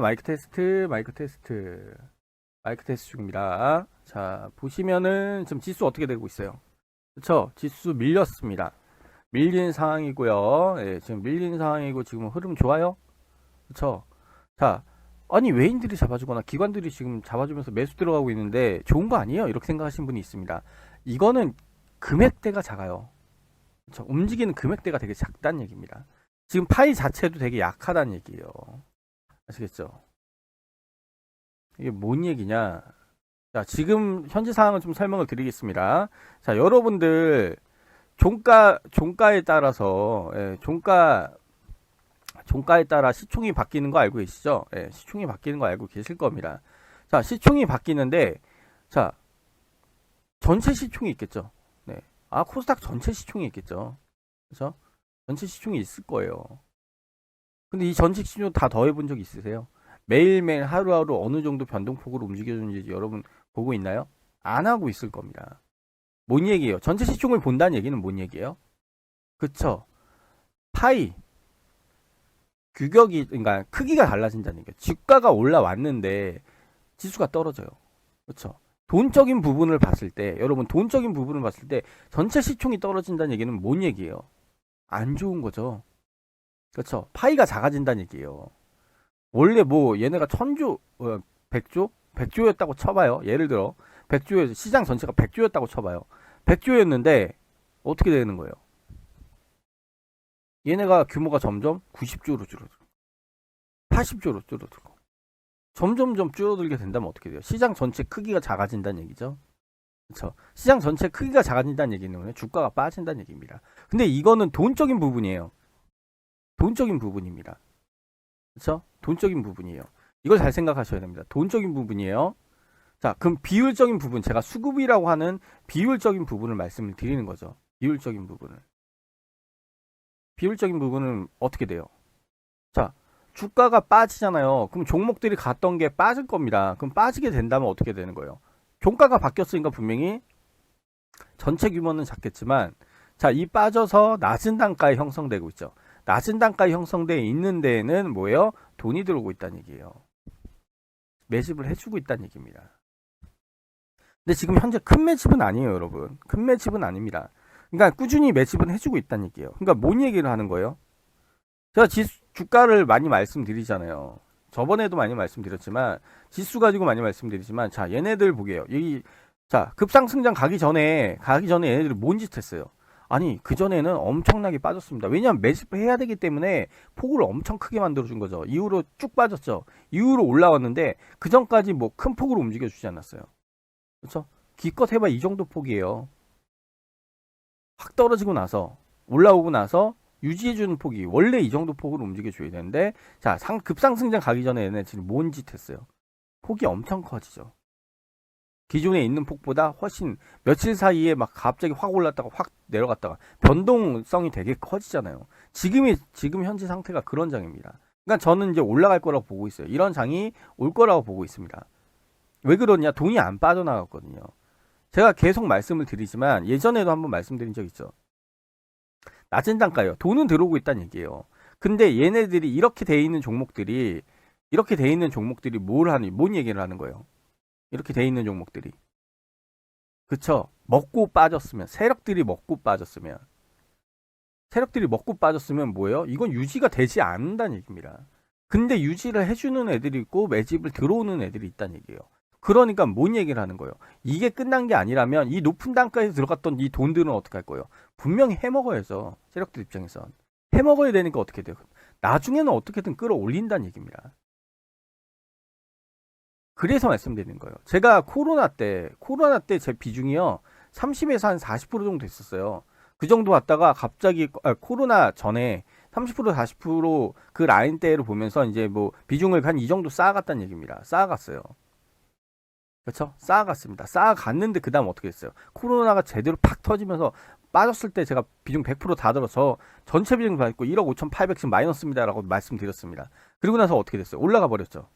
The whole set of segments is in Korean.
마이크 테스트, 마이크 테스트, 마이크 테스트 중입니다. 자, 보시면은 지금 지수 어떻게 되고 있어요? 그쵸? 지수 밀렸습니다. 밀린 상황이고요. 예, 지금 밀린 상황이고 지금 흐름 좋아요? 그쵸? 자, 아니 외인들이 잡아주거나 기관들이 지금 잡아주면서 매수 들어가고 있는데 좋은 거 아니에요? 이렇게 생각하시는 분이 있습니다. 이거는 금액대가 작아요. 그쵸? 움직이는 금액대가 되게 작다는 얘기입니다. 지금 파이 자체도 되게 약하다는 얘기예요. 아시겠죠? 이게 뭔 얘기냐? 자, 지금 현재 상황을 좀 설명을 드리겠습니다. 자, 여러분들 종가에 따라서 종가에 따라 시총이 바뀌는 거 알고 계시죠? 예, 시총이 바뀌는 거 알고 계실 겁니다. 자, 시총이 바뀌는데 자, 전체 시총이 있겠죠. 네. 코스닥 전체 시총이 있겠죠. 그렇죠? 전체 시총이 있을 거예요. 근데 이 전체 시총 다 더해 본 적 있으세요? 매일매일 하루하루 어느 정도 변동폭으로 움직여주는지 여러분 보고 있나요? 안 하고 있을 겁니다. 뭔 얘기예요? 전체 시총을 본다는 얘기는 뭔 얘기예요? 그쵸? 파이, 규격이, 그러니까 크기가 달라진다는 얘기예요. 주가가 올라왔는데 지수가 떨어져요. 그쵸? 돈적인 부분을 봤을 때, 여러분 돈적인 부분을 봤을 때 전체 시총이 떨어진다는 얘기는 뭔 얘기예요? 안 좋은 거죠. 그쵸? 파이가 작아진다는 얘기예요. 원래 뭐 얘네가 천조, 100조? 100조였다고 쳐봐요. 예를 들어 100조에서 시장 전체가 100조였다고 쳐봐요. 100조였는데 어떻게 되는 거예요? 얘네가 규모가 점점 90조로 줄어들고 80조로 줄어들고 점점점 줄어들게 된다면 어떻게 돼요? 시장 전체 크기가 작아진다는 얘기죠. 그렇죠? 시장 전체 크기가 작아진다는 얘기는 주가가 빠진다는 얘기입니다. 근데 이거는 돈적인 부분이에요. 돈적인 부분입니다. 그렇죠? 돈적인 부분이에요. 이걸 잘 생각하셔야 됩니다. 돈적인 부분이에요. 자, 그럼 비율적인 부분, 제가 수급이라고 하는 비율적인 부분을 말씀을 드리는 거죠. 비율적인 부분을. 비율적인 부분은 어떻게 돼요? 자, 주가가 빠지잖아요. 그럼 종목들이 갔던 게 빠질 겁니다. 그럼 빠지게 된다면 어떻게 되는 거예요? 종가가 바뀌었으니까 분명히 전체 규모는 작겠지만, 자, 이 빠져서 낮은 단가에 형성되고 있죠. 낮은 단가에 형성되어 있는 데에는 뭐예요? 돈이 들어오고 있다는 얘기예요. 매집을 해주고 있다는 얘기입니다. 근데 지금 현재 큰 매집은 아니에요, 여러분. 큰 매집은 아닙니다. 그러니까 꾸준히 매집은 해주고 있다는 얘기예요. 그러니까 뭔 얘기를 하는 거예요? 제가 주가를 많이 말씀드리잖아요. 저번에도 많이 말씀드렸지만 지수 가지고 많이 말씀드리지만 자, 얘네들 보게요. 자, 급상승장 가기 전에 얘네들이 뭔 짓 했어요? 아니, 그전에는 엄청나게 빠졌습니다. 왜냐하면 매집해야 되기 때문에 폭을 엄청 크게 만들어준 거죠. 이후로 쭉 빠졌죠. 이후로 올라왔는데 그 전까지 뭐 큰 폭으로 움직여 주지 않았어요. 그렇죠? 기껏 해봐 이 정도 폭이에요. 확 떨어지고 나서 올라오고 나서 유지해주는 폭이 원래 이 정도 폭으로 움직여줘야 되는데 자, 급상승장 가기 전에 얘네 지금 뭔 짓 했어요? 폭이 엄청 커지죠. 기존에 있는 폭보다 훨씬 며칠 사이에 막 갑자기 확 올랐다가 확 내려갔다가 변동성이 되게 커지잖아요. 지금 현재 상태가 그런 장입니다. 그러니까 저는 이제 올라갈 거라고 보고 있어요. 이런 장이 올 거라고 보고 있습니다. 왜 그러냐? 돈이 안 빠져나갔거든요. 제가 계속 말씀을 드리지만 예전에도 한번 말씀드린 적 있죠. 낮은 단가예요. 돈은 들어오고 있다는 얘기예요. 근데 얘네들이 이렇게 돼 있는 종목들이 뭔 얘기를 하는 거예요? 이렇게 돼 있는 종목들이. 그쵸? 세력들이 먹고 빠졌으면 뭐예요? 이건 유지가 되지 않는다는 얘기입니다. 근데 유지를 해주는 애들이 있고 매집을 들어오는 애들이 있다는 얘기예요. 그러니까 뭔 얘기를 하는 거예요? 이게 끝난 게 아니라면 이 높은 단가에서 들어갔던 이 돈들은 어떻게 할 거예요? 분명히 해먹어야죠. 세력들 입장에선. 해먹어야 되니까 어떻게 돼요? 나중에는 어떻게든 끌어올린다는 얘기입니다. 그래서 말씀드리는 거예요. 제가 코로나 때 제 비중이요. 30에서 한 40% 정도 됐었어요. 그 정도 왔다가 갑자기 코로나 전에 30% 40%그 라인대를 보면서 이제 뭐 비중을 한 이 정도 쌓아갔다는 얘기입니다. 쌓아갔어요. 그렇죠? 쌓아갔습니다. 쌓아갔는데 그 다음 어떻게 됐어요? 코로나가 제대로 팍 터지면서 빠졌을 때 제가 비중 100%다 들어서 전체 비중 받고 1억 5,800씩 마이너스입니다라고 말씀드렸습니다. 그리고 나서 어떻게 됐어요? 올라가 버렸죠.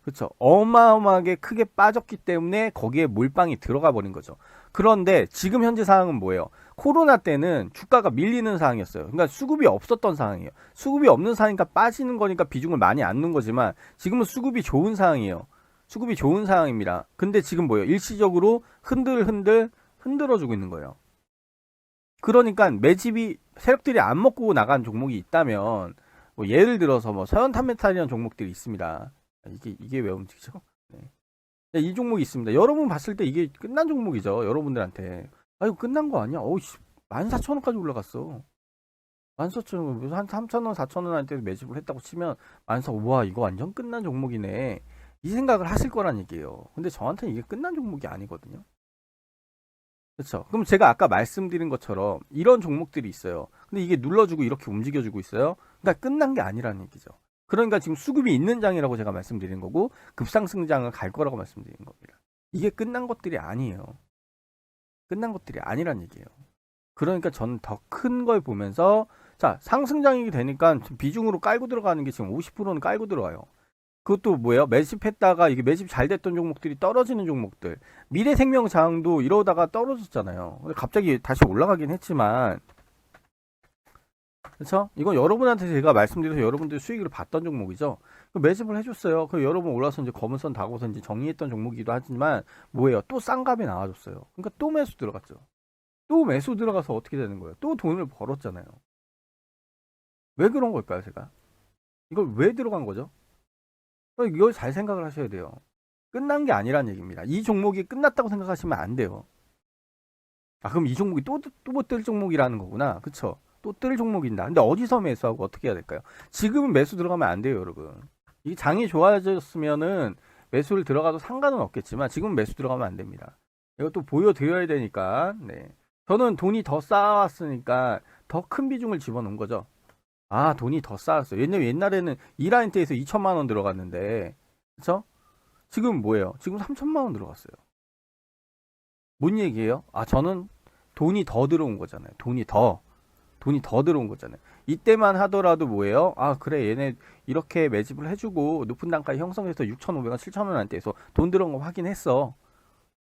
그쵸. 어마어마하게 크게 빠졌기 때문에 거기에 몰빵이 들어가 버린 거죠. 그런데 지금 현재 상황은 뭐예요? 코로나 때는 주가가 밀리는 상황이었어요. 그러니까 수급이 없었던 상황이에요. 수급이 없는 상황이니까 빠지는 거니까 비중을 많이 안 넣은 거지만 지금은 수급이 좋은 상황이에요. 수급이 좋은 상황입니다. 근데 지금 뭐예요? 일시적으로 흔들어주고 있는 거예요. 그러니까 매집이 세력들이 안 먹고 나간 종목이 있다면 뭐 예를 들어서 뭐 서현탄메탈이라는 종목들이 있습니다. 이게 왜 움직이죠? 네. 네, 이 종목이 있습니다. 여러분 봤을 때 이게 끝난 종목이죠. 여러분들한테. 아, 이거 끝난 거 아니야? 어우, 14,000원까지 올라갔어. 14,000원, 한 3,000원, 4,000원 할 때도 매집을 했다고 치면, 우와, 이거 완전 끝난 종목이네. 이 생각을 하실 거란 얘기예요. 근데 저한테는 이게 끝난 종목이 아니거든요. 그렇죠. 그럼 제가 아까 말씀드린 것처럼 이런 종목들이 있어요. 근데 이게 눌러주고 이렇게 움직여주고 있어요. 그러니까 끝난 게 아니라는 얘기죠. 그러니까 지금 수급이 있는 장이라고 제가 말씀드린 거고 급상승장을 갈 거라고 말씀드린 겁니다. 이게 끝난 것들이 아니에요. 끝난 것들이 아니란 얘기예요. 그러니까 저는 더 큰 걸 보면서 자 상승장이 되니까 비중으로 깔고 들어가는 게 지금 50%는 깔고 들어가요. 그것도 뭐예요? 매집했다가 이게 매집 잘 됐던 종목들이 떨어지는 종목들. 미래생명장도 이러다가 떨어졌잖아요. 근데 갑자기 다시 올라가긴 했지만, 그렇죠? 이건 여러분한테 제가 말씀드려서 여러분들이 수익을 봤던 종목이죠. 매집을 해줬어요. 그 여러분 올라서 이제 검은선 다고서 이제 정리했던 종목이기도 하지만 뭐예요? 또 쌍값이 나와줬어요. 그러니까 또 매수 들어갔죠. 또 매수 들어가서 어떻게 되는 거예요? 또 돈을 벌었잖아요. 왜 그런 걸까요, 제가? 이걸 왜 들어간 거죠? 이걸 잘 생각을 하셔야 돼요. 끝난 게 아니란 얘기입니다. 이 종목이 끝났다고 생각하시면 안 돼요. 아, 그럼 이 종목이 또 못 뜰 종목이라는 거구나. 그쵸? 또 뜰 종목인다. 근데 어디서 매수하고 어떻게 해야 될까요? 지금은 매수 들어가면 안 돼요, 여러분. 이 장이 좋아졌으면은 매수를 들어가도 상관은 없겠지만 지금은 매수 들어가면 안 됩니다. 이것도 보여드려야 되니까, 네. 저는 돈이 더 쌓아왔으니까 더 큰 비중을 집어넣은 거죠. 아, 돈이 더 쌓았어요. 왜냐면 옛날에는 이 라인 대에서 2천만 원 들어갔는데, 그쵸? 지금 뭐예요? 지금 3천만 원 들어갔어요. 뭔 얘기예요? 아, 저는 돈이 더 들어온 거잖아요. 돈이 더 들어온 거잖아요. 이때만 하더라도 뭐예요? 아, 그래, 얘네 이렇게 매집을 해주고 높은 단가에 형성해서 6,500원, 7,000원 한대에서 돈 들어온 거 확인했어.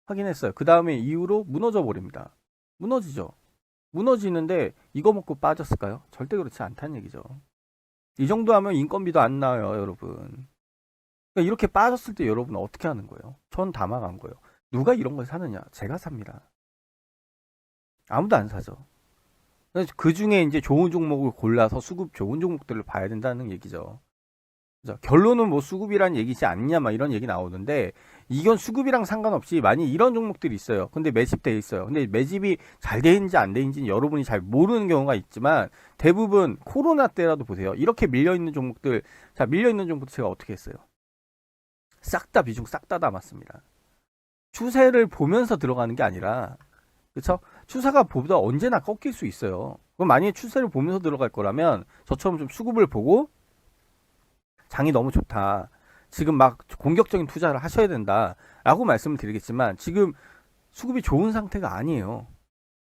확인했어요. 그 다음에 이후로 무너져 버립니다. 무너지죠. 무너지는데 이거 먹고 빠졌을까요? 절대 그렇지 않다는 얘기죠. 이 정도 하면 인건비도 안 나와요, 여러분. 그러니까 이렇게 빠졌을 때 여러분 어떻게 하는 거예요? 전 다 망한 거예요. 누가 이런 걸 사느냐? 제가 삽니다. 아무도 안 사죠. 그 중에 이제 좋은 종목을 골라서 수급 좋은 종목들을 봐야 된다는 얘기죠. 그죠? 결론은 뭐 수급이란 얘기지 않냐, 막 이런 얘기 나오는데, 이건 수급이랑 상관없이 많이 이런 종목들이 있어요. 근데 매집돼 있어요. 근데 매집이 잘 되는지 안 되는지는 여러분이 잘 모르는 경우가 있지만, 대부분 코로나 때라도 보세요. 이렇게 밀려있는 종목들, 자, 밀려있는 종목들 제가 어떻게 했어요? 싹 다 비중 싹 다 담았습니다. 추세를 보면서 들어가는 게 아니라, 그쵸? 추세가 보다 언제나 꺾일 수 있어요. 그럼 만약에 추세를 보면서 들어갈 거라면 저처럼 좀 수급을 보고 장이 너무 좋다. 지금 막 공격적인 투자를 하셔야 된다. 라고 말씀을 드리겠지만 지금 수급이 좋은 상태가 아니에요.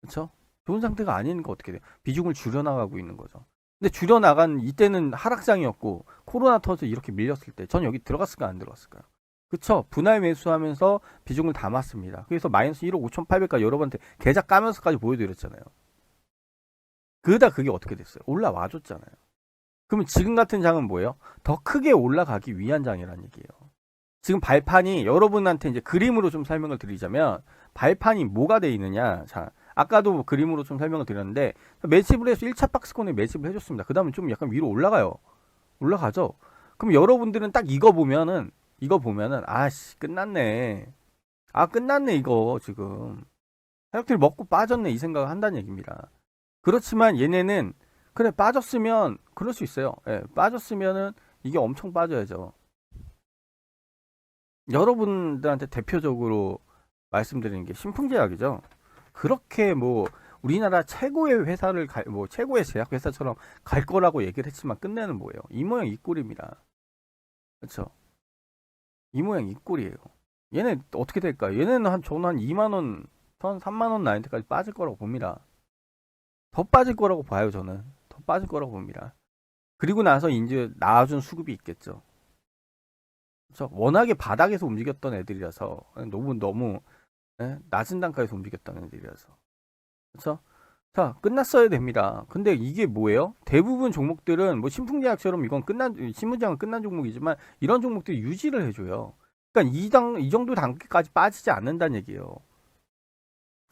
그쵸? 좋은 상태가 아니니까 어떻게 돼요? 비중을 줄여나가고 있는 거죠. 근데 줄여나간 이때는 하락장이었고 코로나 터져 이렇게 밀렸을 때 전 여기 들어갔을까 안 들어갔을까요? 그쵸? 분할 매수하면서 비중을 담았습니다. 그래서 마이너스 1억 5,800까지 여러분한테 계좌 까면서까지 보여드렸잖아요. 그러다 그게 어떻게 됐어요? 올라와 줬잖아요. 그러면 지금 같은 장은 뭐예요? 더 크게 올라가기 위한 장이라는 얘기예요. 지금 발판이 여러분한테 이제 그림으로 좀 설명을 드리자면 발판이 뭐가 돼 있느냐? 자, 아까도 뭐 그림으로 좀 설명을 드렸는데 매집을 해서 1차 박스권에 매집을 해줬습니다. 그 다음에 좀 약간 위로 올라가요. 올라가죠. 그럼 여러분들은 딱 이거 보면은 아씨 끝났네. 아 끝났네 이거 지금. 세력들이 먹고 빠졌네 이 생각을 한다는 얘기입니다. 그렇지만 얘네는 그래 빠졌으면 그럴 수 있어요. 예, 빠졌으면은 이게 엄청 빠져야죠. 여러분들한테 대표적으로 말씀드리는 게 신풍제약이죠. 그렇게 뭐 우리나라 최고의 회사를 뭐 최고의 제약 회사처럼 갈 거라고 얘기를 했지만 끝내는 뭐예요? 이 모양 이 꼴입니다. 그렇죠? 이 모양 이 꼴이에요. 얘네 어떻게 될까요? 얘네는 저는 한 2만 원, 한 3만 원 나올 때까지 빠질 거라고 봅니다. 더 빠질 거라고 봐요, 저는. 더 빠질 거라고 봅니다. 그리고 나서 이제 나와준 수급이 있겠죠. 그렇죠? 워낙에 바닥에서 움직였던 애들이라서 너무 낮은 단가에서 움직였던 애들이라서 그렇죠? 자, 끝났어야 됩니다. 근데 이게 뭐예요? 대부분 종목들은 뭐 신풍제약처럼 이건 신문장은 끝난 종목이지만 이런 종목들이 유지를 해줘요. 그러니까 이 정도 단계까지 빠지지 않는다는 얘기예요.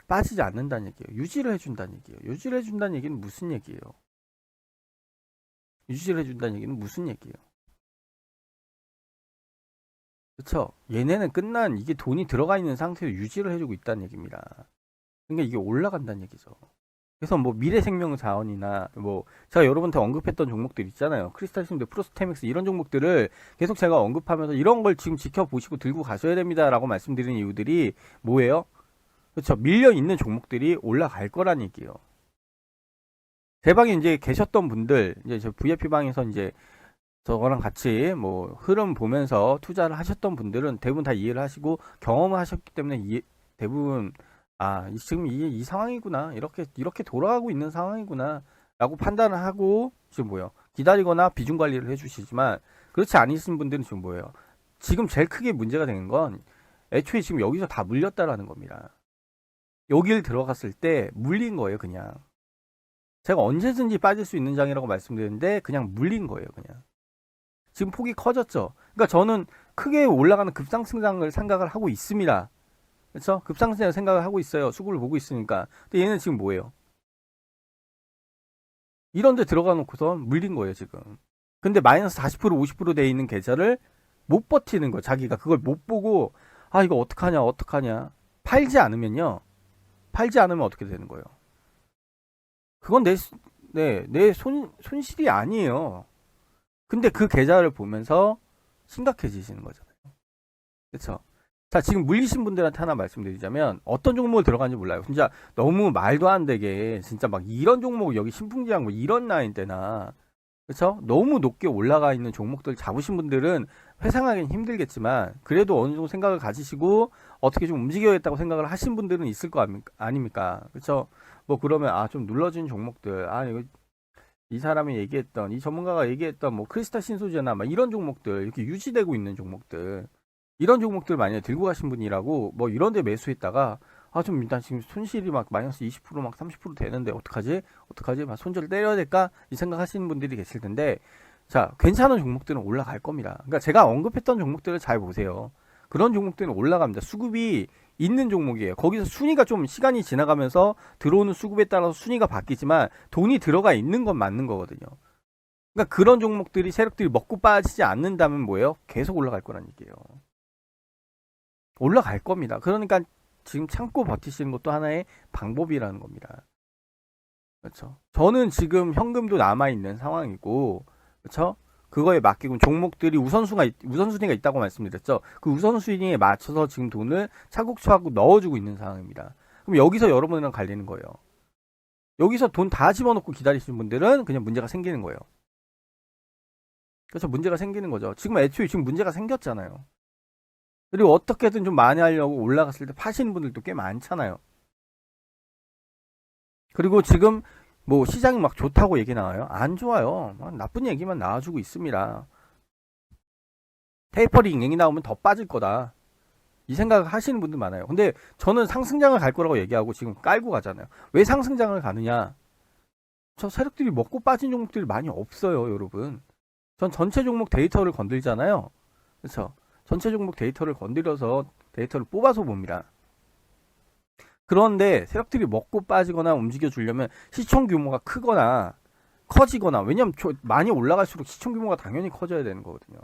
빠지지 않는다는 얘기예요. 유지를 해준다는 얘기예요. 유지를 해준다는 얘기는 무슨 얘기예요? 유지를 해준다는 얘기는 무슨 얘기예요? 그쵸? 얘네는 이게 돈이 들어가 있는 상태로 유지를 해주고 있다는 얘기입니다. 그러니까 이게 올라간다는 얘기죠. 그래서 뭐 미래생명자원이나 뭐 제가 여러분한테 언급했던 종목들 있잖아요. 크리스탈심드, 프로스테믹스 이런 종목들을 계속 제가 언급하면서 이런 걸 지금 지켜보시고 들고 가셔야 됩니다라고 말씀드리는 이유들이 뭐예요? 그렇죠. 밀려 있는 종목들이 올라갈 거란 얘기예요. 제 방에 이제 계셨던 분들, 이제 저 VIP 방에서 이제 저거랑 같이 뭐 흐름 보면서 투자를 하셨던 분들은 대부분 다 이해를 하시고 경험을 하셨기 때문에 대부분 지금 이 상황이구나. 이렇게 돌아가고 있는 상황이구나. 라고 판단을 하고 지금 뭐예요? 기다리거나 비중 관리를 해 주시지만 그렇지 않으신 분들은 지금 뭐예요? 지금 제일 크게 문제가 되는 건 애초에 지금 여기서 다 물렸다라는 겁니다. 여길 들어갔을 때 물린 거예요, 그냥. 제가 언제든지 빠질 수 있는 장이라고 말씀드렸는데 그냥 물린 거예요, 그냥. 지금 폭이 커졌죠. 그러니까 저는 크게 올라가는 급상승장을 생각을 하고 있습니다. 그렇죠? 급상승을 생각을 하고 있어요. 수급을 보고 있으니까. 근데 얘는 지금 뭐예요? 이런 데 들어가 놓고서 물린 거예요, 지금. 근데 마이너스 40% 50%돼 있는 계좌를 못 버티는 거. 자기가 그걸 못 보고 이거 어떡하냐. 팔지 않으면요. 팔지 않으면 어떻게 되는 거예요? 그건 내 손실이 아니에요. 근데 그 계좌를 보면서 심각해지시는 거잖아요. 그렇죠? 자, 지금 물리신 분들한테 하나 말씀드리자면 어떤 종목을 들어가는지 몰라요. 진짜 너무 말도 안 되게 진짜 막 이런 종목 여기 신풍제약 뭐 이런 라인 때나 그렇죠? 너무 높게 올라가 있는 종목들 잡으신 분들은 회상하기는 힘들겠지만 그래도 어느 정도 생각을 가지시고 어떻게 좀 움직여야겠다고 생각을 하신 분들은 있을 거 아닙니까? 그렇죠? 뭐 그러면 좀 눌러진 종목들 이거 이 사람이 얘기했던 이 전문가가 얘기했던 뭐 크리스탈 신소재나 막 이런 종목들 이렇게 유지되고 있는 종목들 이런 종목들 만약에 들고 가신 분이라고 뭐 이런 데 매수했다가 좀 일단 지금 손실이 막 마이너스 20%막 30% 되는데 어떡하지 막 손절 때려야 될까 이 생각하시는 분들이 계실 텐데 자 괜찮은 종목들은 올라갈 겁니다. 그러니까 제가 언급했던 종목들을 잘 보세요. 그런 종목들은 올라갑니다. 수급이 있는 종목이에요. 거기서 순위가 좀 시간이 지나가면서 들어오는 수급에 따라서 순위가 바뀌지만 돈이 들어가 있는 건 맞는 거거든요. 그러니까 그런 종목들이 세력들이 먹고 빠지지 않는다면 뭐예요? 계속 올라갈 거란 얘기예요. 올라갈 겁니다. 그러니까 지금 참고 버티시는 것도 하나의 방법이라는 겁니다. 그렇죠. 저는 지금 현금도 남아있는 상황이고, 그렇죠? 그거에 맡기고 종목들이 우선순위가 있다고 말씀드렸죠. 그 우선순위에 맞춰서 지금 돈을 차곡차곡 넣어주고 있는 상황입니다. 그럼 여기서 여러분이랑 갈리는 거예요. 여기서 돈 다 집어넣고 기다리시는 분들은 그냥 문제가 생기는 거예요. 그래서 문제가 생기는 거죠. 지금 애초에 지금 문제가 생겼잖아요. 그리고 어떻게든 좀 많이 하려고 올라갔을 때 파시는 분들도 꽤 많잖아요. 그리고 지금 뭐 시장이 막 좋다고 얘기 나와요? 안 좋아요. 나쁜 얘기만 나와주고 있습니다. 테이퍼링 얘기 나오면 더 빠질 거다. 이 생각을 하시는 분들 많아요. 근데 저는 상승장을 갈 거라고 얘기하고 지금 깔고 가잖아요. 왜 상승장을 가느냐? 저 세력들이 먹고 빠진 종목들이 많이 없어요, 여러분. 전 전체 종목 데이터를 건들잖아요. 그렇죠? 전체 종목 데이터를 건드려서 데이터를 뽑아서 봅니다. 그런데 세력들이 먹고 빠지거나 움직여 주려면 시총 규모가 크거나 커지거나 왜냐면 많이 올라갈수록 시총 규모가 당연히 커져야 되는 거거든요.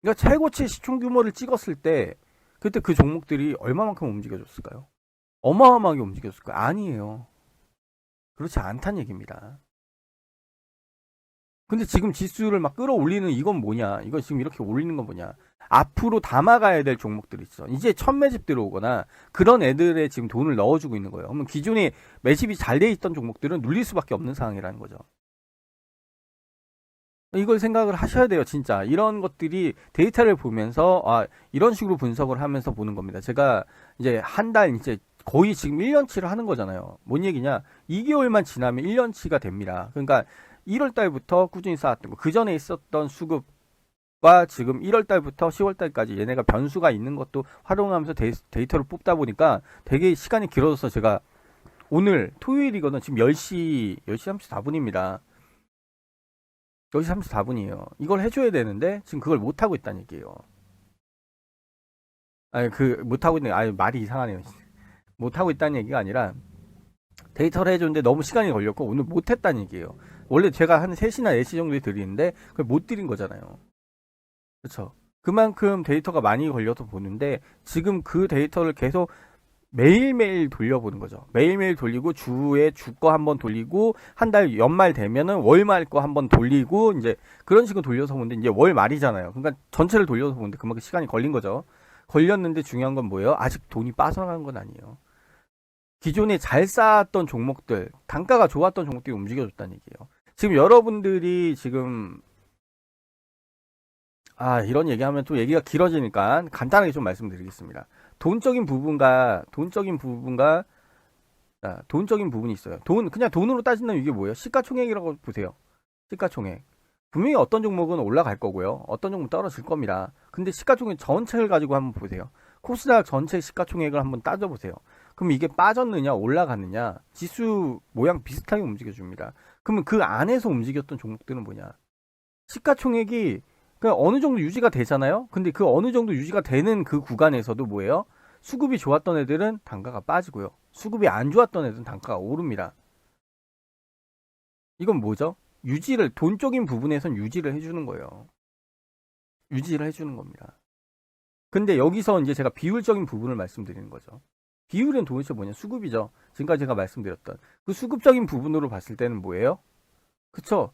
그러니까 최고치 시총 규모를 찍었을 때 그때 그 종목들이 얼마만큼 움직여줬을까요? 어마어마하게 움직였을까요? 아니에요. 그렇지 않다는 얘기입니다. 근데 지금 지수를 막 끌어올리는 이건 뭐냐? 이거 지금 이렇게 올리는 건 뭐냐? 앞으로 담아가야 될 종목들이 있어. 이제 첫 매집 들어오거나 그런 애들에 지금 돈을 넣어주고 있는 거예요. 그러면 기존에 매집이 잘 돼 있던 종목들은 눌릴 수밖에 없는 상황이라는 거죠. 이걸 생각을 하셔야 돼요, 진짜. 이런 것들이 데이터를 보면서 이런 식으로 분석을 하면서 보는 겁니다. 제가 이제 한 달 이제 거의 지금 1년치를 하는 거잖아요. 뭔 얘기냐? 2개월만 지나면 1년치가 됩니다. 그러니까 1월 달부터 꾸준히 쌓았던 거, 그 전에 있었던 수급 지금 1월 달부터 10월 달까지 얘네가 변수가 있는 것도 활용하면서 데이터를 뽑다 보니까 되게 시간이 길어져서 제가 오늘 토요일이거든. 지금 10시 34분입니다. 10시 34분이에요. 이걸 해줘야 되는데 지금 그걸 못하고 있다는 얘기예요. 아니 못하고 있는 말이 이상하네요. 못하고 있다는 얘기가 아니라 데이터를 해줬는데 너무 시간이 걸렸고 오늘 못했다는 얘기예요. 원래 제가 한 3시나 4시 정도에 드리는데 그걸 못 드린 거잖아요. 그렇죠. 그만큼 데이터가 많이 걸려서 보는데 지금 그 데이터를 계속 매일매일 돌려보는 거죠. 매일매일 돌리고 주에 주 거 한번 돌리고 한 달 연말 되면은 월말 거 한번 돌리고 이제 그런 식으로 돌려서 보는데 이제 월 말이잖아요. 그러니까 전체를 돌려서 보는데 그만큼 시간이 걸린 거죠. 걸렸는데 중요한 건 뭐예요? 아직 돈이 빠져나간 건 아니에요. 기존에 잘 쌓았던 종목들, 단가가 좋았던 종목들이 움직여줬다는 얘기예요. 지금 여러분들이 지금 이런 얘기하면 또 얘기가 길어지니까 간단하게 좀 말씀드리겠습니다. 돈적인 부분이 있어요. 그냥 돈으로 따진다면 이게 뭐예요? 시가총액이라고 보세요. 시가총액. 분명히 어떤 종목은 올라갈 거고요. 어떤 종목은 떨어질 겁니다. 근데 시가총액 전체를 가지고 한번 보세요. 코스닥 전체 시가총액을 한번 따져보세요. 그럼 이게 빠졌느냐, 올라갔느냐, 지수 모양 비슷하게 움직여줍니다. 그러면 그 안에서 움직였던 종목들은 뭐냐? 시가총액이 어느 정도 유지가 되잖아요? 근데 그 어느 정도 유지가 되는 그 구간에서도 뭐예요? 수급이 좋았던 애들은 단가가 빠지고요. 수급이 안 좋았던 애들은 단가가 오릅니다. 이건 뭐죠? 돈적인 부분에선 유지를 해주는 거예요. 유지를 해주는 겁니다. 근데 여기서 이제 제가 비율적인 부분을 말씀드리는 거죠. 비율은 도대체 뭐냐? 수급이죠. 지금까지 제가 말씀드렸던. 그 수급적인 부분으로 봤을 때는 뭐예요? 그쵸?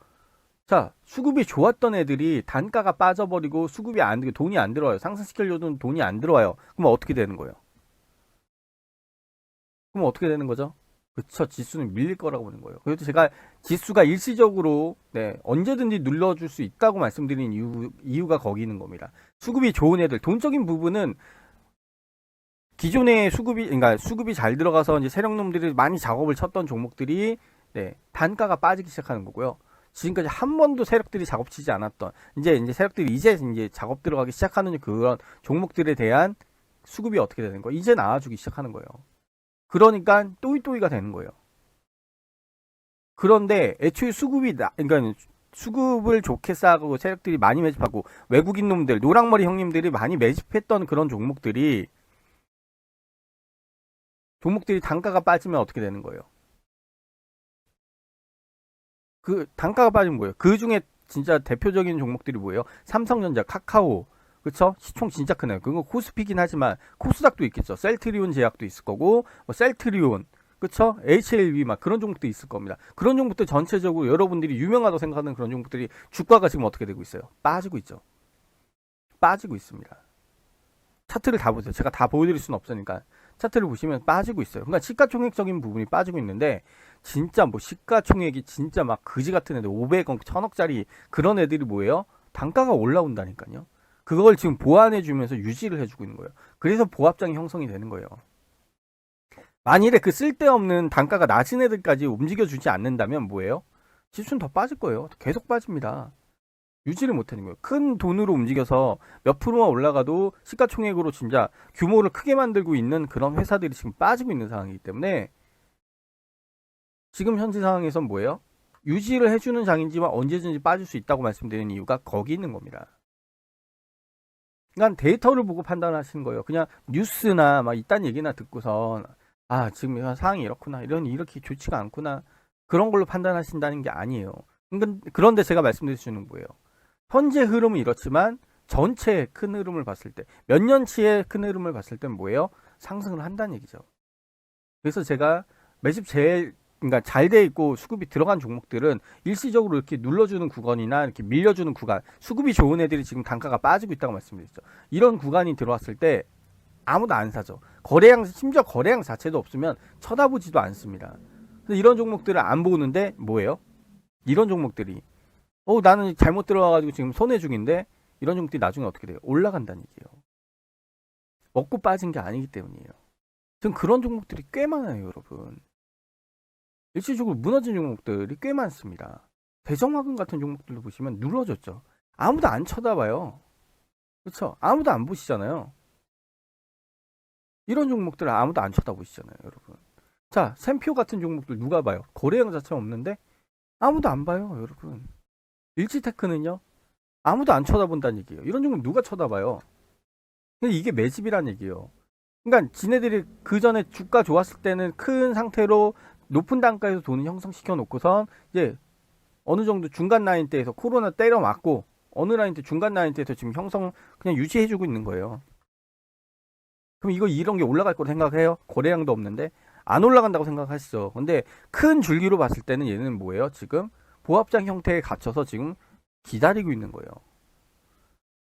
자, 수급이 좋았던 애들이 단가가 빠져버리고 수급이 돈이 안 들어와요. 상승시키려던 돈이 안 들어와요. 그럼 어떻게 되는 거예요? 그럼 어떻게 되는 거죠? 그쵸, 지수는 밀릴 거라고 보는 거예요. 그래도 제가 지수가 일시적으로 언제든지 눌러줄 수 있다고 말씀드린 이유가 거기 있는 겁니다. 수급이 좋은 애들, 돈적인 부분은 기존에 그러니까 수급이 잘 들어가서 이제 세력놈들이 많이 작업을 쳤던 종목들이 단가가 빠지기 시작하는 거고요. 지금까지 한 번도 세력들이 작업치지 않았던 이제 세력들이 이제 작업 들어가기 시작하는 그런 종목들에 대한 수급이 어떻게 되는 거예요? 이제 나와주기 시작하는 거예요. 그러니까 또이또이가 되는 거예요. 그런데 애초에 그러니까 수급을 좋게 쌓고 세력들이 많이 매집하고 외국인 놈들, 노랑머리 형님들이 많이 매집했던 그런 종목들이 단가가 빠지면 어떻게 되는 거예요? 그 단가가 빠지면 뭐예요? 그 중에 진짜 대표적인 종목들이 뭐예요? 삼성전자, 카카오, 그쵸? 시총 진짜 크네요. 그거 코스피긴 하지만 코스닥도 있겠죠. 셀트리온 제약도 있을 거고, 셀트리온, 그쵸? HLB 막 그런 종목도 있을 겁니다. 그런 종목들 전체적으로 여러분들이 유명하다고 생각하는 그런 종목들이 주가가 지금 어떻게 되고 있어요? 빠지고 있죠. 빠지고 있습니다. 차트를 다 보세요. 제가 다 보여드릴 수는 없으니까 차트를 보시면 빠지고 있어요. 그러니까 시가총액적인 부분이 빠지고 있는데 진짜 시가총액이 진짜 막 그지 같은 애들 500억, 1000억짜리 그런 애들이 뭐예요? 단가가 올라온다니까요. 그걸 지금 보완해 주면서 유지를 해주고 있는 거예요. 그래서 보합장이 형성이 되는 거예요. 만일에 그 쓸데없는 단가가 낮은 애들까지 움직여주지 않는다면 뭐예요? 지수는 더 빠질 거예요. 계속 빠집니다. 유지를 못하는 거예요. 큰 돈으로 움직여서 몇 프로만 올라가도 시가총액으로 진짜 규모를 크게 만들고 있는 그런 회사들이 지금 빠지고 있는 상황이기 때문에 지금 현재 상황에선 뭐예요? 유지를 해주는 장인지만 언제든지 빠질 수 있다고 말씀드리는 이유가 거기 있는 겁니다. 그러니까 데이터를 보고 판단하시는 거예요. 그냥 뉴스나 막 이딴 얘기나 듣고선 지금 상황이 이렇구나, 이렇게 좋지가 않구나, 그런 걸로 판단하신다는 게 아니에요. 그런데 제가 말씀드릴 수 있는 거예요. 현재 흐름은 이렇지만 전체 큰 흐름을 봤을 때, 몇 년치의 큰 흐름을 봤을 때는 뭐예요? 상승을 한다는 얘기죠. 그래서 제가 매집 그러니까 잘 돼 있고 수급이 들어간 종목들은 일시적으로 이렇게 눌러주는 구간이나 이렇게 밀려주는 구간, 수급이 좋은 애들이 지금 단가가 빠지고 있다고 말씀드렸죠. 이런 구간이 들어왔을 때 아무도 안 사죠. 심지어 거래량 자체도 없으면 쳐다보지도 않습니다. 근데 이런 종목들을 안 보는데 뭐예요? 이런 종목들이 나는 잘못 들어와가지고 지금 손해 중인데 이런 종목들이 나중에 어떻게 돼요? 올라간다는 얘기예요. 먹고 빠진 게 아니기 때문이에요. 지금 그런 종목들이 꽤 많아요, 여러분. 일시적으로 무너진 종목들이 꽤 많습니다. 대성화금 같은 종목들도 보시면 눌러졌죠. 아무도 안 쳐다봐요. 그렇죠? 아무도 안 보시잖아요. 이런 종목들은 아무도 안 쳐다보시잖아요, 여러분. 자, 샘표 같은 종목들 누가 봐요? 거래량 자체가 없는데 아무도 안 봐요, 여러분. 일지테크는요? 아무도 안 쳐다본다는 얘기예요. 이런 종목 누가 쳐다봐요? 근데 이게 매집이란 얘기예요. 그러니까 지네들이 그 전에 주가 좋았을 때는 큰 상태로 높은 단가에서 돈을 형성시켜 놓고선 이제 어느 정도 중간 라인대에서 코로나 때려 맞고 어느 라인대 중간 라인대에서 지금 형성 그냥 유지해주고 있는 거예요. 그럼 이거 이런 게 올라갈 거로 생각해요? 거래량도 없는데 안 올라간다고 생각하시죠. 근데 큰 줄기로 봤을 때는 얘는 뭐예요? 지금 보합장 형태에 갇혀서 지금 기다리고 있는 거예요.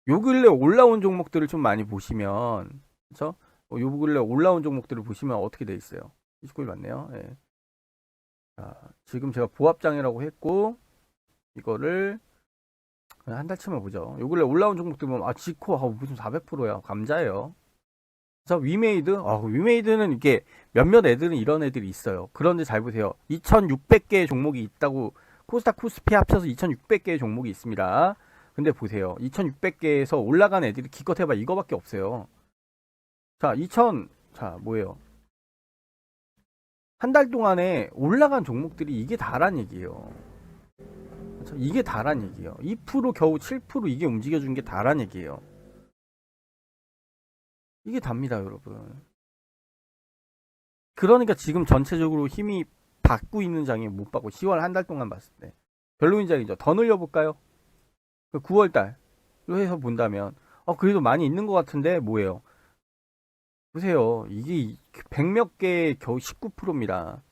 요 근래 올라온 종목들을 좀 많이 보시면, 그쵸? 요 근래 올라온 종목들을 보시면 어떻게 돼 있어요? 29일 맞네요. 예. 자, 지금 제가 보합장이라고 했고, 이거를 한 달치만 보죠. 요 근래 올라온 종목들 보면, 지코, 무슨 400%야. 감자예요. 자, 위메이드? 위메이드는 이게 몇몇 애들은 이런 애들이 있어요. 그런데 잘 보세요. 2600개의 종목이 있다고, 코스닥 코스피 합쳐서 2600개의 종목이 있습니다. 근데 보세요. 2600개에서 올라간 애들이 기껏 해봐 이거밖에 없어요. 자, 뭐예요? 한 달 동안에 올라간 종목들이 이게 다란 얘기예요. 그렇죠? 이게 다란 얘기예요. 2% 겨우 7% 이게 움직여준 게 다란 얘기예요. 이게 답니다, 여러분. 그러니까 지금 전체적으로 힘이 받고 있는 장이 못 받고 10월 한 달 동안 봤을 때 별로인 장이죠. 더 늘려볼까요? 9월달 해서 본다면 그래도 많이 있는 것 같은데 뭐예요? 보세요. 이게 100몇 개 겨우 19%입니다.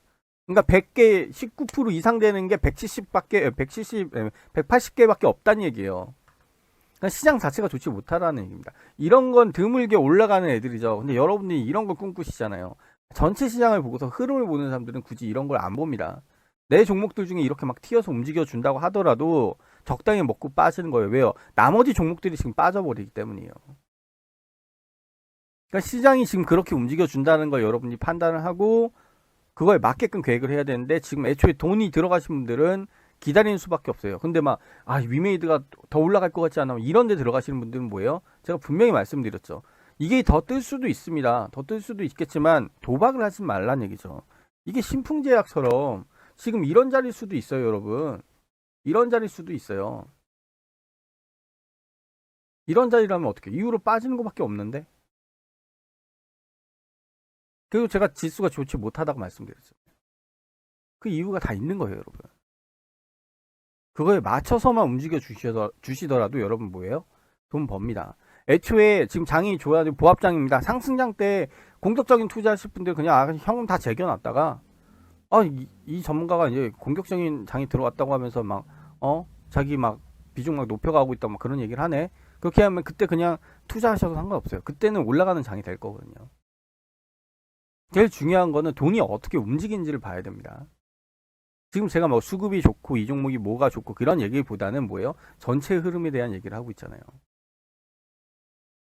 그러니까 100개 19% 이상 되는 게 170밖에 180개밖에 없다는 얘기예요. 그러니까 시장 자체가 좋지 못하다는 얘기입니다. 이런 건 드물게 올라가는 애들이죠. 근데 여러분들이 이런 걸 꿈꾸시잖아요. 전체 시장을 보고서 흐름을 보는 사람들은 굳이 이런 걸 안 봅니다. 내 종목들 중에 이렇게 막 튀어서 움직여 준다고 하더라도 적당히 먹고 빠지는 거예요. 왜요? 나머지 종목들이 지금 빠져버리기 때문이에요. 그러니까 시장이 지금 그렇게 움직여 준다는 걸 여러분이 판단을 하고 그거에 맞게끔 계획을 해야 되는데 지금 애초에 돈이 들어가신 분들은 기다리는 수밖에 없어요. 근데 위메이드가 더 올라갈 것 같지 않아 이런 데 들어가시는 분들은 뭐예요? 제가 분명히 말씀드렸죠. 이게 더 뜰 수도 있습니다. 더 뜰 수도 있겠지만 도박을 하지 말란 얘기죠. 이게 신풍제약처럼 지금 이런 자리일 수도 있어요, 여러분. 이런 자리일 수도 있어요. 이런 자리라면 어떻게? 이후로 빠지는 것밖에 없는데. 그리고 제가 지수가 좋지 못하다고 말씀드렸죠. 그 이유가 다 있는 거예요, 여러분. 그거에 맞춰서만 움직여 주시더라도 여러분 뭐예요? 돈 법니다. 애초에 지금 장이 좋아야 보합장입니다. 상승장 때 공격적인 투자하실 분들 그냥 형은 다 제껴놨다가 이 전문가가 이제 공격적인 장이 들어왔다고 하면서 자기 비중 높여가고 있다 그런 얘기를 하네. 그렇게 하면 그때 그냥 투자하셔도 상관없어요. 그때는 올라가는 장이 될 거거든요. 제일 중요한 거는 돈이 어떻게 움직이는지를 봐야 됩니다. 지금 제가 수급이 좋고 이 종목이 뭐가 좋고 그런 얘기보다는 뭐예요? 전체 흐름에 대한 얘기를 하고 있잖아요.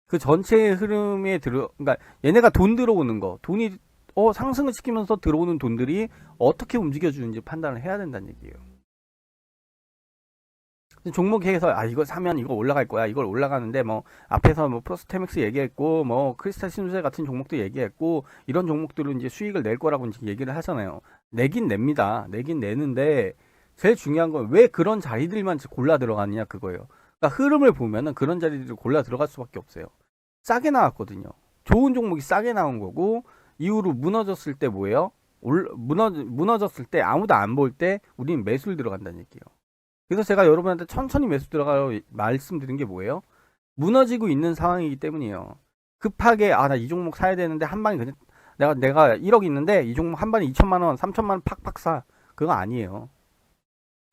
그 전체 흐름에 그러니까 얘네가 돈 들어오는 거, 돈이 상승을 시키면서 들어오는 돈들이 어떻게 움직여주는지 판단을 해야 된다는 얘기예요. 종목에서 이거 사면 이거 올라갈 거야. 이걸 올라가는데 앞에서 프로스테맥스 얘기했고 크리스탈 신수제 같은 종목도 얘기했고 이런 종목들은 이제 수익을 낼 거라고 이제 얘기를 하잖아요. 내긴 냅니다. 내긴 내는데 제일 중요한 건 왜 그런 자리들만 골라 들어가느냐 그거예요. 그러니까 흐름을 보면은 그런 자리들을 골라 들어갈 수밖에 없어요. 싸게 나왔거든요. 좋은 종목이 싸게 나온 거고 이후로 무너졌을 때 뭐예요? 무너졌을 때 아무도 안 볼 때 우리는 매수를 들어간다는 얘기예요. 그래서 제가 여러분한테 천천히 매수 들어가라고 말씀드린 게 뭐예요? 무너지고 있는 상황이기 때문이에요. 급하게 나 이 종목 사야 되는데 한 방에 그냥 내가 1억 있는데 이 종목 한 방에 2천만 원, 3천만 원 팍팍 사. 그거 아니에요.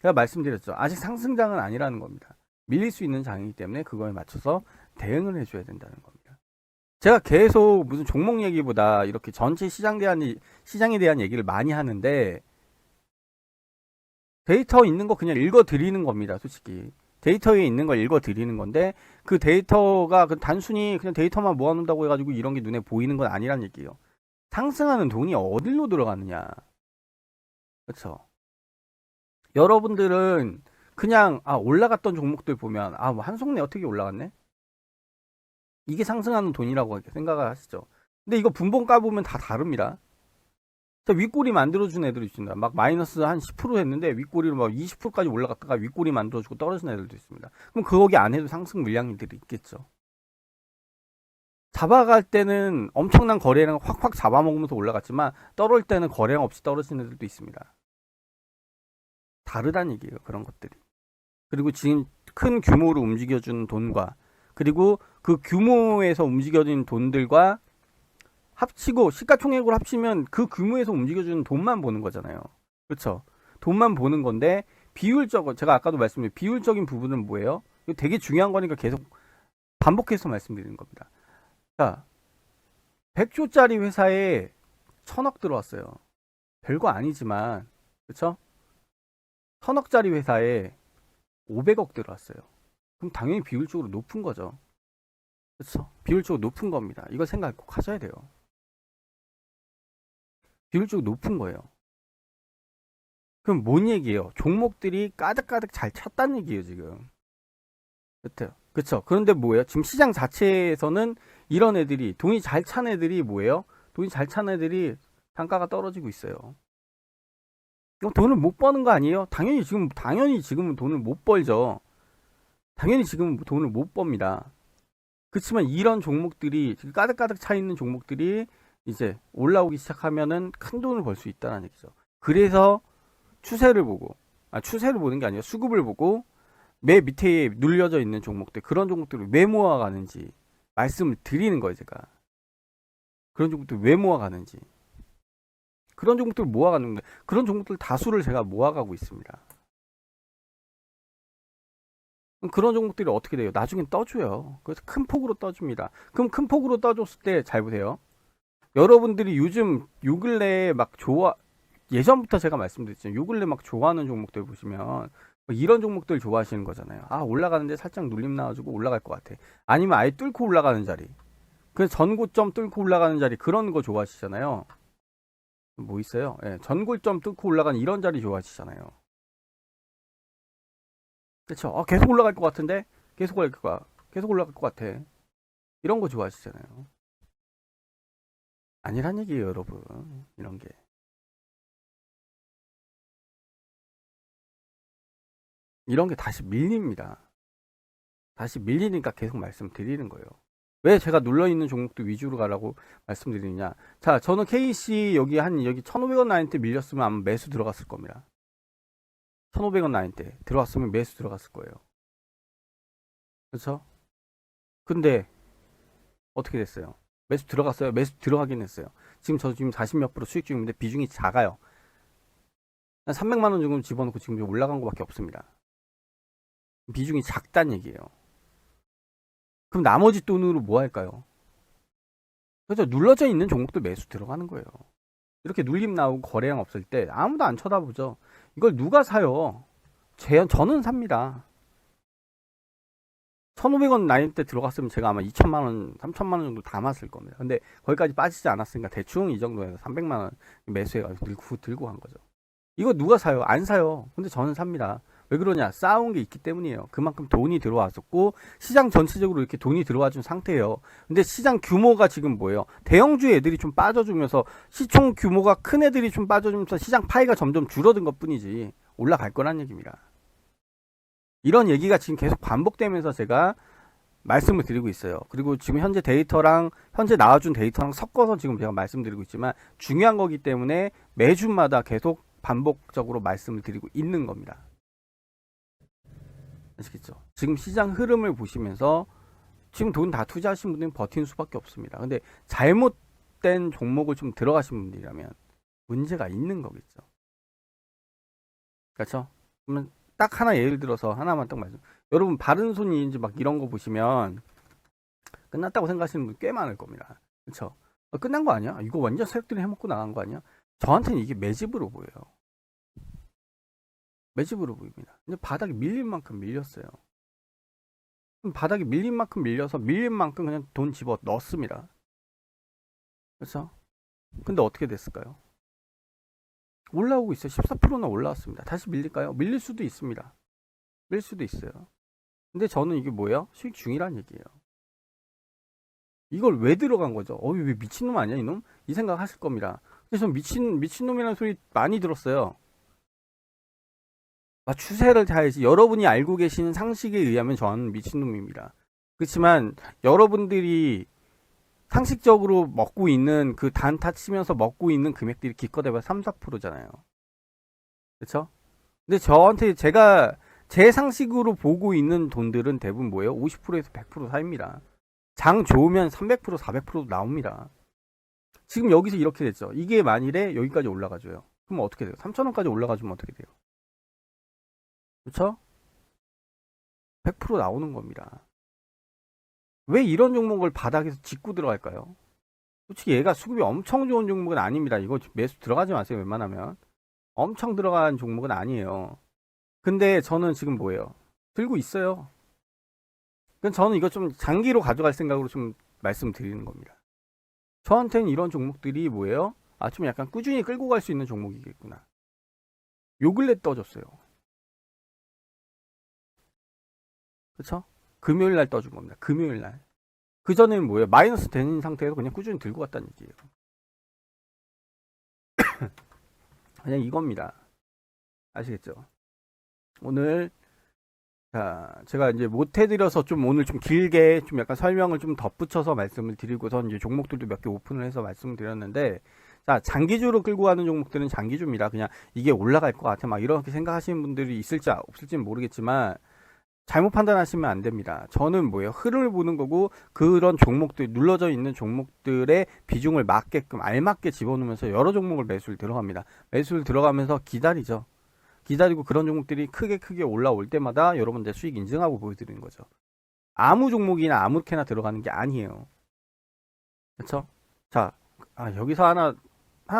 제가 말씀드렸죠. 아직 상승장은 아니라는 겁니다. 밀릴 수 있는 장이기 때문에 그거에 맞춰서 대응을 해줘야 된다는 겁니다. 제가 계속 무슨 종목 얘기보다 이렇게 전체 시장에 대한 얘기를 많이 하는데 데이터 있는 거 그냥 읽어 드리는 겁니다. 솔직히 데이터에 있는 걸 읽어 드리는 건데 그 데이터가 단순히 그냥 데이터만 모아놓는다고 해가지고 이런 게 눈에 보이는 건 아니란 얘기예요. 상승하는 돈이 어디로 들어가느냐. 그렇죠. 여러분들은 그냥 올라갔던 종목들 보면 뭐 한송내 어떻게 올라갔네? 이게 상승하는 돈이라고 생각을 하시죠. 근데 이거 분봉 까보면 다 다릅니다. 윗꼬리 만들어준 애들이 있습니다. 막 마이너스 한 10% 했는데 윗꼬리로 막 20%까지 올라갔다가 윗꼬리 만들어주고 떨어진 애들도 있습니다. 그럼 거기 안에도 상승 물량들이 있겠죠. 잡아갈 때는 엄청난 거래량 확확 잡아먹으면서 올라갔지만 떨어질 때는 거래량 없이 떨어진 애들도 있습니다. 다르다는 얘기예요. 그런 것들이. 그리고 지금 큰 규모로 움직여주는 돈과 그리고 그 규모에서 움직여진 돈들과 합치고 시가총액으로 합치면 그 규모에서 움직여주는 돈만 보는 거잖아요. 그렇죠? 돈만 보는 건데 비율적 제가 아까도 말씀드린 비율적인 부분은 뭐예요? 이거 되게 중요한 거니까 계속 반복해서 말씀드리는 겁니다. 자, 100조짜리 회사에 1000억 들어왔어요. 별거 아니지만 그렇죠? 1000억짜리 회사에 500억 들어왔어요. 그럼 당연히 비율적으로 높은 거죠. 그렇죠? 비율적으로 높은 겁니다. 이걸 생각 꼭 하셔야 돼요. 비율적으로 높은 거예요. 그럼 뭔 얘기예요? 종목들이 가득가득 잘 찼다는 얘기예요, 지금. 그렇죠. 그렇죠. 그런데 뭐예요? 지금 시장 자체에서는 이런 애들이 돈이 잘 찬 애들이 뭐예요? 돈이 잘 찬 애들이 단가가 떨어지고 있어요. 돈을 못 버는 거 아니에요? 당연히 지금은 돈을 못 벌죠. 당연히 지금 돈을 못 법니다. 그렇지만 이런 종목들이 가득가득 차 있는 종목들이 이제 올라오기 시작하면은 큰 돈을 벌 수 있다는 얘기죠. 그래서 추세를 보고 추세를 보는 게 아니라 수급을 보고 매 밑에 눌려져 있는 종목들 그런 종목들을 왜 모아가는지 말씀을 드리는 거예요. 제가 그런 종목들 왜 모아가는지 그런 종목들 모아가는 그런 종목들 다수를 제가 모아가고 있습니다. 그런 종목들이 어떻게 돼요? 나중엔 떠줘요. 그래서 큰 폭으로 떠줍니다. 그럼 큰 폭으로 떠줬을 때 잘 보세요. 여러분들이 요즘 요 근래에 막 예전부터 제가 말씀드렸잖아요. 요 근래 막 좋아하는 종목들 보시면 이런 종목들 좋아하시는 거잖아요. 올라가는데 살짝 눌림 나와주고 올라갈 것 같아. 아니면 아예 뚫고 올라가는 자리. 그 전고점 뚫고 올라가는 자리 그런 거 좋아하시잖아요. 뭐 있어요? 예, 전고점 뚫고 올라가는 이런 자리 좋아하시잖아요. 그렇죠? 계속 올라갈 것 같은데 계속 올라갈 것 같아. 이런 거 좋아하시잖아요. 아니란 얘기예요, 여러분. 이런 게. 이런 게 다시 밀립니다. 다시 밀리니까 계속 말씀드리는 거예요. 왜 제가 눌러있는 종목도 위주로 가라고 말씀드리느냐. 자, 저는 KC 여기 1,500원 라인 때 밀렸으면 아마 매수 들어갔을 겁니다. 1,500원 라인 때 들어왔으면 매수 들어갔을 거예요. 그렇죠? 근데 어떻게 됐어요? 매수 들어갔어요? 매수 들어가긴 했어요. 지금 40몇 프로 수익 중인데 비중이 작아요. 한 300만 원 정도 집어넣고 지금 올라간 것밖에 없습니다. 비중이 작단 얘기예요. 그럼 나머지 돈으로 뭐 할까요? 그래서 눌러져 있는 종목도 매수 들어가는 거예요. 이렇게 눌림 나오고 거래량 없을 때 아무도 안 쳐다보죠. 이걸 누가 사요? 저는 삽니다. 1,500원 라인 때 들어갔으면 제가 아마 2천만 원, 3천만 원 정도 담았을 겁니다. 근데 거기까지 빠지지 않았으니까 대충 이 정도에서 300만 원 매수해가지고 들고 간 거죠. 이거 누가 사요? 안 사요. 근데 저는 삽니다. 왜 그러냐? 쌓아온 게 있기 때문이에요. 그만큼 돈이 들어왔었고 시장 전체적으로 이렇게 돈이 들어와 준 상태예요. 근데 시장 규모가 지금 뭐예요? 대형주 애들이 좀 빠져주면서 시총 규모가 큰 애들이 좀 빠져주면서 시장 파이가 점점 줄어든 것 뿐이지 올라갈 거란 얘기입니다. 이런 얘기가 지금 계속 반복되면서 제가 말씀을 드리고 있어요. 그리고 지금 현재 나와준 데이터랑 섞어서 지금 제가 말씀드리고 있지만 중요한 거기 때문에 매주마다 계속 반복적으로 말씀을 드리고 있는 겁니다. 아시겠죠? 지금 시장 흐름을 보시면서 지금 돈 다 투자하신 분들은 버티는 수밖에 없습니다. 근데 잘못된 종목을 좀 들어가신 분들이라면 문제가 있는 거겠죠. 그렇죠? 그러면 딱 하나 예를 들어서 하나만 딱 말씀. 여러분 바른손인지 막 이런 거 보시면 끝났다고 생각하시는 분 꽤 많을 겁니다. 그렇죠? 끝난 거 아니야? 이거 완전 세력들이 해먹고 나간 거 아니야? 저한테는 이게 매집으로 보여요. 매집으로 보입니다. 근데 바닥에 밀린 만큼 밀렸어요. 바닥에 밀린 만큼 밀려서 밀린 만큼 그냥 돈 집어 넣었습니다. 그렇죠? 근데 어떻게 됐을까요? 올라오고 있어요. 14%나 올라왔습니다. 다시 밀릴까요? 밀릴 수도 있습니다. 뺄 수도 있어요. 근데 저는 이게 뭐예요? 수익 중이란 얘기예요. 이걸 왜 들어간 거죠? 왜 미친놈 아니야 이놈? 이 생각 하실 겁니다. 그래서 전 미친놈이라는 소리 많이 들었어요. 추세를 타야지. 여러분이 알고 계신 상식에 의하면 저는 미친놈입니다. 그렇지만 여러분들이 상식적으로 먹고 있는 그 단타 치면서 먹고 있는 금액들이 기껏 해봐 3, 4%잖아요. 그렇죠? 근데 저한테 제가 제 상식으로 보고 있는 돈들은 대부분 뭐예요? 50%에서 100% 사입니다. 장 좋으면 300%, 400%도 나옵니다. 지금 여기서 이렇게 됐죠. 이게 만일에 여기까지 올라가줘요. 그럼 어떻게 돼요? 3,000원까지 올라가주면 어떻게 돼요? 그렇죠? 100% 나오는 겁니다. 왜 이런 종목을 바닥에서 짚고 들어갈까요? 솔직히 얘가 수급이 엄청 좋은 종목은 아닙니다. 이거 매수 들어가지 마세요. 웬만하면. 엄청 들어간 종목은 아니에요. 근데 저는 지금 뭐예요? 들고 있어요. 그럼 저는 이거 좀 장기로 가져갈 생각으로 좀 말씀드리는 겁니다. 저한테는 이런 종목들이 뭐예요? 좀 약간 꾸준히 끌고 갈 수 있는 종목이겠구나. 요 근래 떠줬어요. 그쵸? 금요일 날 떠준 겁니다. 금요일 날. 그 전에는 뭐예요? 마이너스 되는 상태에서 그냥 꾸준히 들고 갔다는 얘기예요. 그냥 이겁니다. 아시겠죠? 오늘 제가 이제 못 해드려서 좀 오늘 좀 길게 좀 약간 설명을 좀 덧붙여서 말씀을 드리고선 이제 종목들도 몇 개 오픈을 해서 말씀을 드렸는데, 장기주로 끌고 가는 종목들은 장기주입니다. 그냥 이게 올라갈 것 같아 막 이렇게 생각하시는 분들이 있을지 없을지는 모르겠지만 잘못 판단하시면 안 됩니다. 저는 뭐예요? 흐름을 보는 거고, 그런 종목들, 눌러져 있는 종목들의 비중을 맞게끔 알맞게 집어넣으면서 여러 종목을 매수를 들어갑니다. 매수를 들어가면서 기다리죠. 기다리고 그런 종목들이 크게 올라올 때마다 여러분들 수익 인증하고 보여드리는 거죠. 아무 종목이나 아무렇게나 들어가는 게 아니에요. 그렇죠? 자, 여기서 하나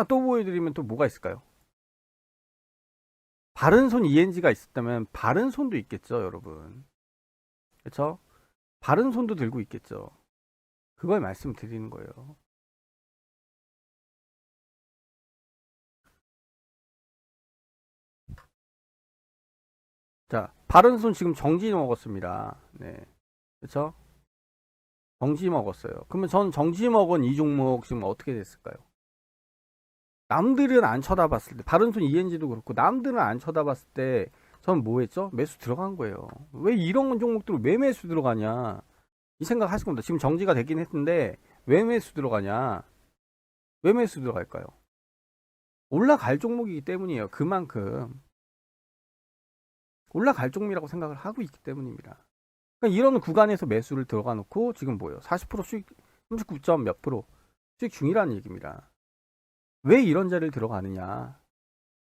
또 보여드리면 또 뭐가 있을까요? 바른손 ENG가 있었다면 바른손도 있겠죠, 여러분. 그렇죠? 바른손도 들고 있겠죠. 그걸 말씀드리는 거예요. 자, 바른손 지금 정지 먹었습니다. 네. 그렇죠? 정지 먹었어요. 그러면 전 정지 먹은 이 종목 지금 어떻게 됐을까요? 남들은 안 쳐다봤을 때, 바른손 ENG도 그렇고 남들은 안 쳐다봤을 때 저는 뭐 했죠? 매수 들어간 거예요. 왜 이런 종목들을 왜 매수 들어가냐, 이 생각 하실 겁니다. 지금 정지가 되긴 했는데 왜 매수 들어가냐, 왜 매수 들어갈까요? 올라갈 종목이기 때문이에요. 그만큼 올라갈 종목이라고 생각을 하고 있기 때문입니다. 그러니까 이런 구간에서 매수를 들어가 놓고 지금 뭐예요? 40% 수익, 39점 몇 프로 수익 중이라는 얘기입니다. 왜 이런 자리를 들어가느냐,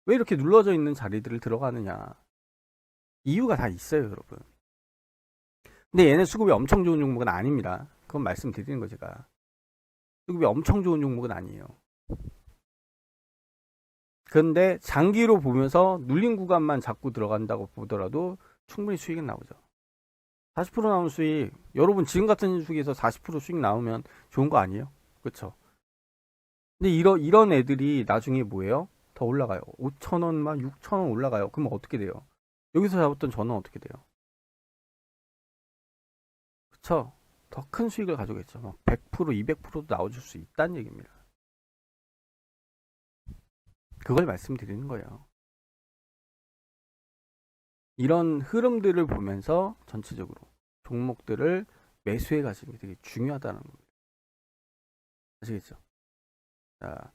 왜 이렇게 눌러져 있는 자리들을 들어가느냐, 이유가 다 있어요, 여러분. 근데 얘는 수급이 엄청 좋은 종목은 아닙니다. 그건 말씀드리는 거 제가. 수급이 엄청 좋은 종목은 아니에요. 그런데 장기로 보면서 눌린 구간만 잡고 들어간다고 보더라도 충분히 수익은 나오죠. 40% 나오는 수익, 여러분 지금 같은 수익에서 40% 수익 나오면 좋은 거 아니에요? 그렇죠? 근데 이런 애들이 나중에 뭐예요? 더 올라가요. 5,000원만 6,000원 올라가요. 그러면 어떻게 돼요? 여기서 잡았던 저는 어떻게 돼요? 그쵸? 더 큰 수익을 가져오겠죠. 막 100%, 200%도 나와줄 수 있다는 얘기입니다. 그걸 말씀드리는 거예요. 이런 흐름들을 보면서 전체적으로 종목들을 매수해 가시는 게 되게 중요하다는 겁니다. 아시겠죠? 자,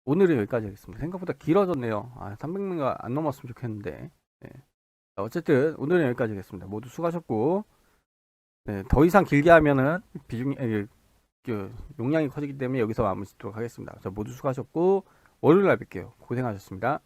오늘은 여기까지 하겠습니다. 생각보다 길어졌네요. 300명이 안 넘었으면 좋겠는데. 네. 어쨌든 오늘은 여기까지 하겠습니다. 모두 수고하셨고, 네, 더 이상 길게 하면은 용량이 커지기 때문에 여기서 마무리 짓도록 하겠습니다. 자, 모두 수고하셨고 월요일 날 뵐게요. 고생하셨습니다.